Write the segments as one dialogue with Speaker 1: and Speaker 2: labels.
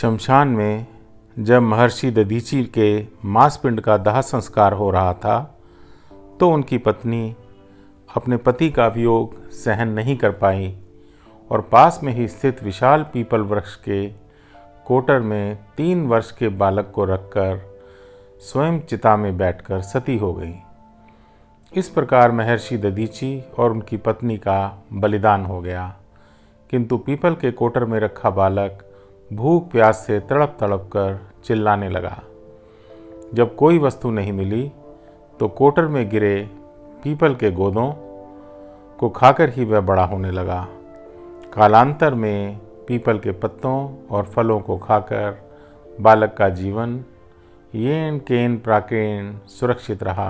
Speaker 1: शमशान में जब महर्षि दधीचि के मांसपिंड का दाह संस्कार हो रहा था तो उनकी पत्नी अपने पति का वियोग सहन नहीं कर पाई और पास में ही स्थित विशाल पीपल वृक्ष के कोटर में 3 वर्ष के बालक को रखकर स्वयं चिता में बैठकर सती हो गई। इस प्रकार महर्षि दधीचि और उनकी पत्नी का बलिदान हो गया, किंतु पीपल के कोटर में रखा बालक भूख प्यास से तड़प तड़प कर चिल्लाने लगा। जब कोई वस्तु नहीं मिली तो कोटर में गिरे पीपल के गोदों को खाकर ही वह बड़ा होने लगा। कालांतर में पीपल के पत्तों और फलों को खाकर बालक का जीवन येन केन प्राकेण सुरक्षित रहा।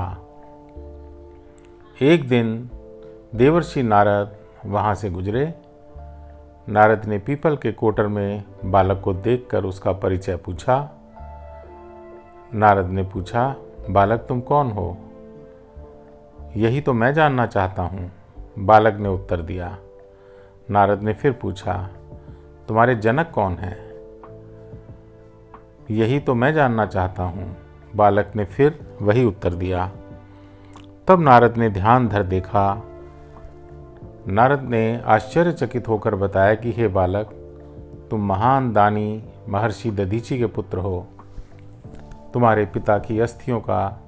Speaker 1: एक दिन देवर्षि नारद वहाँ से गुजरे। नारद ने पीपल के कोटर में बालक को देखकर उसका परिचय पूछा। नारद ने पूछा, बालक तुम कौन हो? यही तो मैं जानना चाहता हूँ, बालक ने उत्तर दिया। नारद ने फिर पूछा, तुम्हारे जनक कौन हैं? यही तो मैं जानना चाहता हूँ, बालक ने फिर वही उत्तर दिया। तब नारद ने ध्यान धर देखा। नारद ने आश्चर्यचकित होकर बताया कि हे बालक, तुम महान दानी महर्षि दधीचि के पुत्र हो। तुम्हारे पिता की अस्थियों का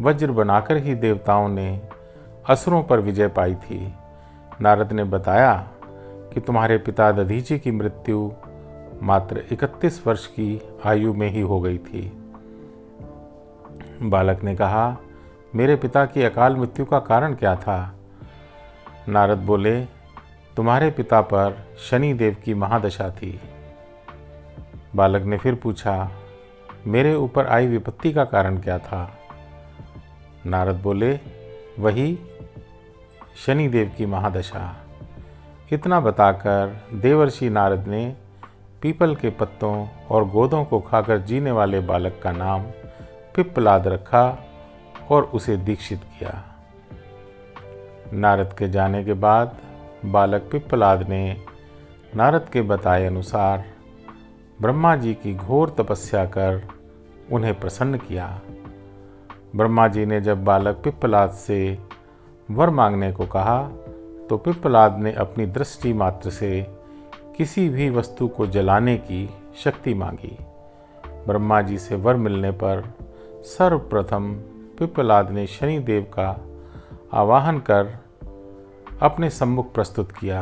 Speaker 1: वज्र बनाकर ही देवताओं ने असुरों पर विजय पाई थी। नारद ने बताया कि तुम्हारे पिता दधीचि की मृत्यु मात्र 31 वर्ष की आयु में ही हो गई थी। बालक ने कहा, मेरे पिता की अकाल मृत्यु का कारण क्या था? नारद बोले, तुम्हारे पिता पर शनि देव की महादशा थी। बालक ने फिर पूछा, मेरे ऊपर आई विपत्ति का कारण क्या था? नारद बोले, वही शनि देव की महादशा। इतना बताकर देवर्षि नारद ने पीपल के पत्तों और गोदों को खाकर जीने वाले बालक का नाम पिप्पलाद रखा और उसे दीक्षित किया। नारद के जाने के बाद बालक पिप्पलाद ने नारद के बताए अनुसार ब्रह्मा जी की घोर तपस्या कर उन्हें प्रसन्न किया। ब्रह्मा जी ने जब बालक पिप्पलाद से वर मांगने को कहा तो पिप्पलाद ने अपनी दृष्टि मात्र से किसी भी वस्तु को जलाने की शक्ति मांगी। ब्रह्मा जी से वर मिलने पर सर्वप्रथम पिप्पलाद ने शनि देव का आवाहन कर अपने सम्मुख प्रस्तुत किया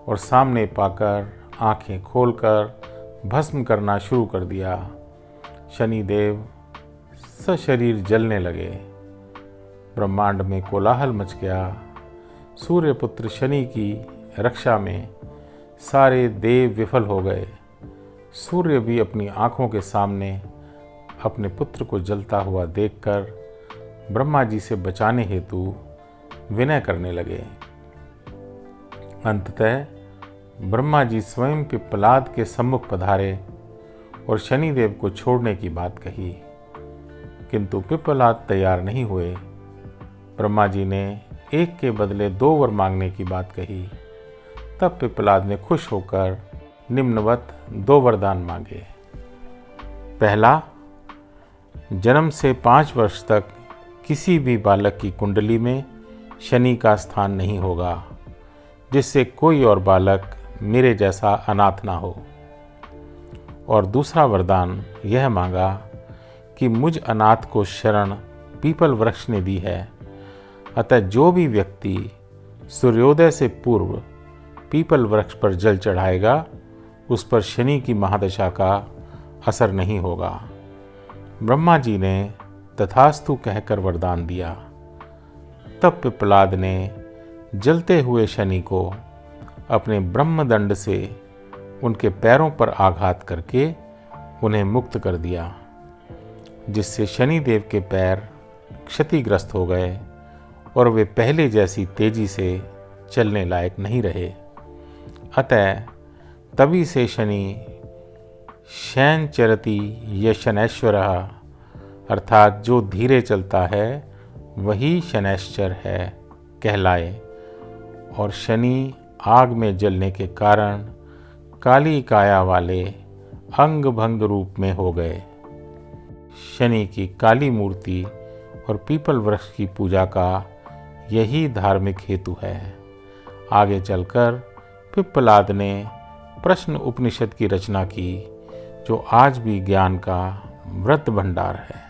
Speaker 1: और सामने पाकर आंखें खोलकर भस्म करना शुरू कर दिया। शनि देव सशरीर जलने लगे। ब्रह्मांड में कोलाहल मच गया। सूर्यपुत्र शनि की रक्षा में सारे देव विफल हो गए। सूर्य भी अपनी आंखों के सामने अपने पुत्र को जलता हुआ देखकर ब्रह्मा जी से बचाने हेतु विनय करने लगे। अंततः ब्रह्मा जी स्वयं पिप्पलाद के सम्मुख पधारे और शनिदेव को छोड़ने की बात कही, किंतु पिप्पलाद तैयार नहीं हुए। ब्रह्मा जी ने एक के बदले 2 वर मांगने की बात कही। तब पिप्पलाद ने खुश होकर निम्नवत 2 वरदान मांगे। पहला, जन्म से 5 वर्ष तक किसी भी बालक की कुंडली में शनि का स्थान नहीं होगा, जिससे कोई और बालक मेरे जैसा अनाथ ना हो। और दूसरा वरदान यह मांगा कि मुझ अनाथ को शरण पीपल वृक्ष ने दी है, अतः जो भी व्यक्ति सूर्योदय से पूर्व पीपल वृक्ष पर जल चढ़ाएगा उस पर शनि की महादशा का असर नहीं होगा। ब्रह्मा जी ने तथास्तु कहकर वरदान दिया। तब पिप्पलाद ने जलते हुए शनि को अपने ब्रह्मदंड से उनके पैरों पर आघात करके उन्हें मुक्त कर दिया, जिससे शनिदेव के पैर क्षतिग्रस्त हो गए और वे पहले जैसी तेजी से चलने लायक नहीं रहे। अतः तभी से शनि शैन चरति ये शनैश्वरः, अर्थात जो धीरे चलता है वही शनैश्चर है कहलाए। और शनि आग में जलने के कारण काली काया वाले अंग भंग रूप में हो गए। शनि की काली मूर्ति और पीपल वृक्ष की पूजा का यही धार्मिक हेतु है। आगे चलकर पिप्पलाद ने प्रश्न उपनिषद की रचना की, जो आज भी ज्ञान का मृत भंडार है।